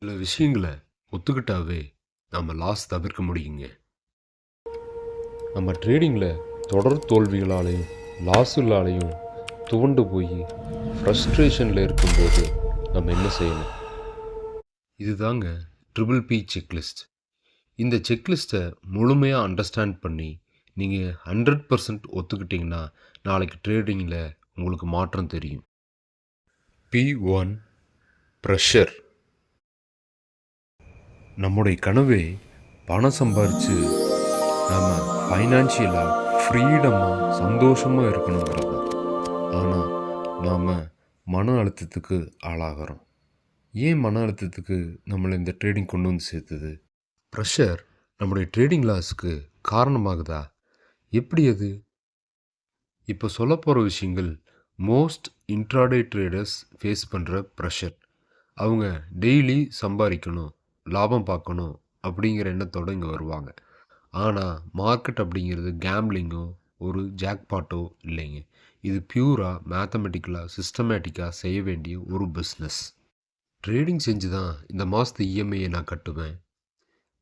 சில விஷயங்களை ஒத்துக்கிட்டாவே நம்ம லாஸ் தவிர்க்க முடியுங்க. நம்ம ட்ரேடிங்கில் தொடர் தோல்விகளாலையும் லாஸுகளாலையும் துவண்டு போய் ஃப்ரஸ்ட்ரேஷனில் இருக்கும்போது நம்ம என்ன செய்யணும்? இதுதாங்க ட்ரிபிள் பி செக்லிஸ்ட். இந்த செக்லிஸ்ட்டை முழுமையாக அண்டர்ஸ்டாண்ட் பண்ணி நீங்கள் 100% ஒத்துக்கிட்டிங்கன்னா நாளைக்கு ட்ரேடிங்கில் உங்களுக்கு மாற்றம் தெரியும். P1 pressure. நம்முடைய கனவே பணம் சம்பாரித்து நம்ம ஃபைனான்ஷியலாக ஃப்ரீடமாக சந்தோஷமாக இருக்கணுங்கிறது. ஆனால் நாம் மன அழுத்தத்துக்கு ஆளாகிறோம். ஏன் மன அழுத்தத்துக்கு நம்மளை இந்த ட்ரேடிங் கொண்டு வந்து சேர்த்துது? ப்ரெஷர் நம்முடைய ட்ரேடிங் லாஸுக்கு காரணமாகுதா? எப்படி அது? இப்போ சொல்ல போகிற விஷயங்கள் மோஸ்ட் இன்ட்ராடே ட்ரேடர்ஸ் ஃபேஸ் பண்ணுற ப்ரெஷர். அவங்க டெய்லி சம்பாதிக்கணும், லாபம் பார்க்கணும் அப்படிங்கிற எண்ணத்தோடு இங்கே வருவாங்க. ஆனால் மார்க்கெட் அப்படிங்கிறது கேம்லிங்கோ ஒரு ஜாக்பாட்டோ இல்லைங்க. இது பியூராக மேத்தமெட்டிக்கலாக சிஸ்டமேட்டிக்காக செய்ய வேண்டிய ஒரு பிஸ்னஸ். ட்ரேடிங் செஞ்சு தான் இந்த மாதத்து இஎம்ஐயை நான் கட்டுவேன்,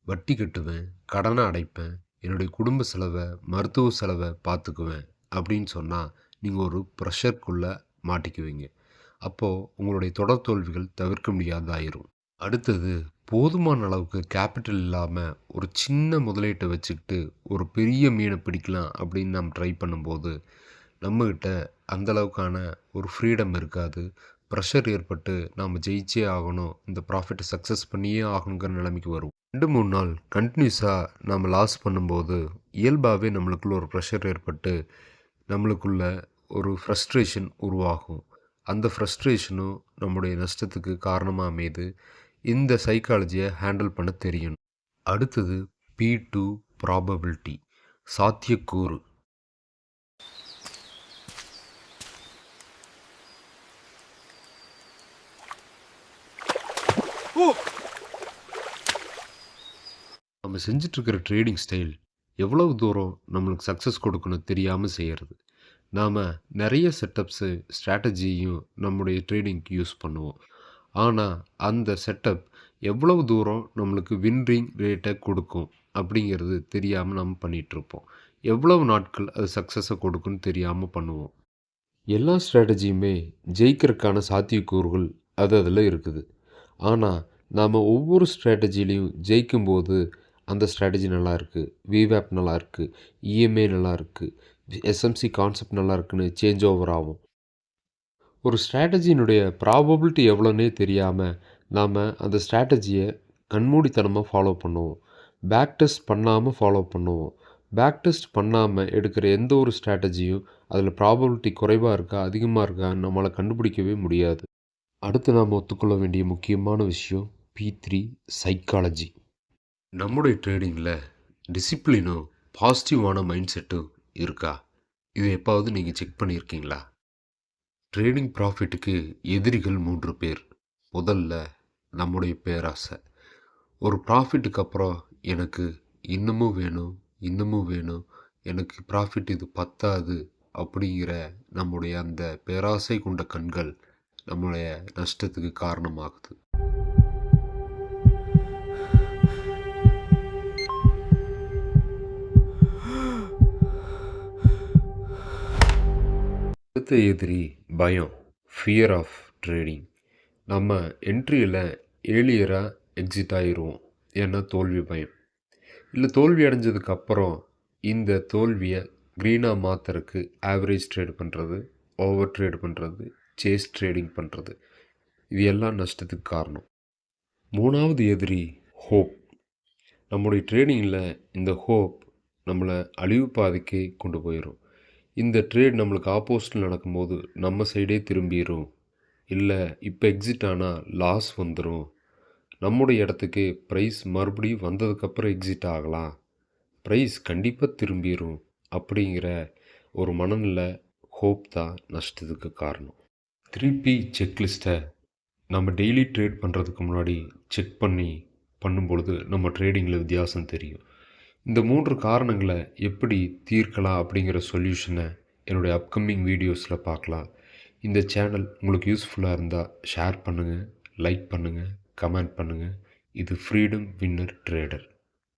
வட்டி கட்டுவேன், கடனை அடைப்பேன், என்னுடைய குடும்ப செலவை மருத்துவ செலவை பார்த்துக்குவேன் அப்படின்னு சொன்னால் நீங்கள் ஒரு ப்ரெஷருக்குள்ளே மாட்டிக்குவீங்க. அப்போது உங்களுடைய தொடர் தோல்விகள் தவிர்க்க முடியாதாயிரும். அடுத்தது, போதுமான அளவுக்கு கேபிட்டல் இல்லாமல் ஒரு சின்ன முதலீட்டை வச்சுக்கிட்டு ஒரு பெரிய மீனை பிடிக்கலாம் அப்படின்னு நம்ம ட்ரை பண்ணும்போது நம்மக்கிட்ட அந்தளவுக்கான ஒரு ஃப்ரீடம் இருக்காது. ப்ரெஷர் ஏற்பட்டு நாம் ஜெயிச்சே ஆகணும், இந்த ப்ராஃபிட்டை சக்ஸஸ் பண்ணியே ஆகணுங்கிற நிலைமைக்கு வரும். 2-3 நாள் கண்டினியூஸாக நாம் லாஸ் பண்ணும்போது இயல்பாகவே நம்மளுக்குள்ள ஒரு ப்ரெஷர் ஏற்பட்டு நம்மளுக்குள்ள ஒரு ஃப்ரஸ்ட்ரேஷன் உருவாகும். அந்த ஃப்ரஸ்ட்ரேஷனும் நம்முடைய நஷ்டத்துக்கு காரணமாக அமையுது. இந்த சைக்காலஜியை ஹேண்டில் பண்ண தெரியணும். அடுத்தது P2 ப்ராபபிலிட்டி, சாத்தியக்கூறு. நம்ம செஞ்சிட்ருக்கிற ட்ரேடிங் ஸ்டைல் எவ்வளவு தூரம் நம்மளுக்கு சக்ஸஸ் கொடுக்கணும் தெரியாமல் செய்கிறது. நாம் நிறைய செட்டப்ஸு ஸ்ட்ராட்டஜியும் நம்முடைய ட்ரேடிங்க்கு யூஸ் பண்ணுவோம். ஆனால் அந்த செட்டப் எவ்வளவு தூரம் நம்மளுக்கு வின்னிங் ரேட்டை கொடுக்கும் அப்படிங்கிறது தெரியாமல் நம்ம பண்ணிகிட்ருப்போம். எவ்வளவு நாட்கள் அது சக்ஸஸை கொடுக்குன்னு தெரியாமல் பண்ணுவோம். எல்லா ஸ்ட்ராட்டஜியுமே ஜெயிக்கிறதுக்கான சாத்தியக்கூறுகள் அதில் இருக்குது. ஆனால் நாம் ஒவ்வொரு ஸ்ட்ராட்டஜிலையும் ஜெயிக்கும்போது அந்த ஸ்ட்ராட்டஜி நல்லாயிருக்கு, விவேப் நல்லாயிருக்கு, இஎம்ஐ நல்லாயிருக்கு, எஸ்எம்சி கான்செப்ட் நல்லாயிருக்குன்னு சேஞ்ச் ஓவர் ஆகும். ஒரு ஸ்ட்ராட்டஜியினுடைய ப்ராபபிலிட்டி எவ்வளோன்னே தெரியாமல் நாம் அந்த ஸ்ட்ராட்டஜியை கண்மூடித்தனமாக ஃபாலோ பண்ணுவோம். பேக் டெஸ்ட் பண்ணாமல் ஃபாலோ பண்ணுவோம். பேக் டெஸ்ட் பண்ணாமல் எடுக்கிற எந்த ஒரு ஸ்ட்ராட்டஜியும் அதில் ப்ராபபிலிட்டி குறைவாக இருக்கா அதிகமாக இருக்கான்னு நம்மளால் கண்டுபிடிக்கவே முடியாது. அடுத்து நாம் ஒத்துக்கொள்ள வேண்டிய முக்கியமான விஷயம் P3 சைக்காலஜி. நம்முடைய ட்ரேடிங்கில் டிசிப்ளினும் பாசிட்டிவான மைண்ட் செட்டும் இருக்கா? இது எப்பாவது நீங்கள் செக் பண்ணியிருக்கீங்களா? ட்ரேடிங் ப்ராஃபிட்டுக்கு எதிரிகள் 3 பேர். முதல்ல நம்முடைய பேராசை. ஒரு ப்ராஃபிட்டுக்கு அப்புறம் எனக்கு இன்னமும் வேணும், இன்னமும் வேணும், எனக்கு ப்ராஃபிட் இது பத்தாது அப்படிங்கிற நம்முடைய அந்த பேராசை கொண்ட கண்கள் நம்முடைய நஷ்டத்துக்கு காரணமாகுது. அடுத்த எதிரி பயம், ஃபியர் ஆஃப் ட்ரேடிங். நம்ம என்ட்ரியில் ஏர்லியராக எக்ஸிட் ஆகிடுவோம், ஏன்னா தோல்வி பயம். இல்லை தோல்வி அடைஞ்சதுக்கப்புறம் இந்த தோல்வியை க்ரீனாக மாற்றுறதுக்கு ஆவரேஜ் ட்ரேட் பண்ணுறது, ஓவர் ட்ரேட் பண்ணுறது, சேஸ் ட்ரேடிங் பண்ணுறது, இது எல்லாம் நஷ்டத்துக்கு காரணம். 3வது எதிரி ஹோப். நம்முடைய ட்ரேடிங்கில் இந்த ஹோப் நம்மளை அழிவு பாதைக்கே கொண்டு போயிடும். இந்த ட்ரேட் நம்மளுக்கு ஆப்போசிட்டில் நடக்கும்போது நம்ம சைடே திரும்பிடும். இல்லை இப்போ எக்ஸிட் ஆனால் லாஸ் வந்துடும், நம்முடைய இடத்துக்கு ப்ரைஸ் மறுபடியும் வந்ததுக்கப்புறம் எக்ஸிட் ஆகலாம், ப்ரைஸ் கண்டிப்பாக திரும்பிடும் அப்படிங்கிற ஒரு மனநிலை ஹோப் தான் நஷ்டத்துக்கு காரணம். 3P செக்லிஸ்ட்டை நம்ம டெய்லி ட்ரேட் பண்ணுறதுக்கு முன்னாடி செக் பண்ணி பண்ணும்பொழுது நம்ம ட்ரேடிங்கில் வித்தியாசம் தெரியும். இந்த 3 காரணங்களை எப்படி தீர்க்கலாம் அப்படிங்கிற சொல்யூஷனை என்னுடைய அப்கமிங் வீடியோஸில் பார்க்கலாம். இந்த சேனல் உங்களுக்கு யூஸ்ஃபுல்லாக இருந்தால் ஷேர் பண்ணுங்கள், லைக் பண்ணுங்கள், கமெண்ட் பண்ணுங்கள். இது ஃப்ரீடம் வின்னர் ட்ரேடர்.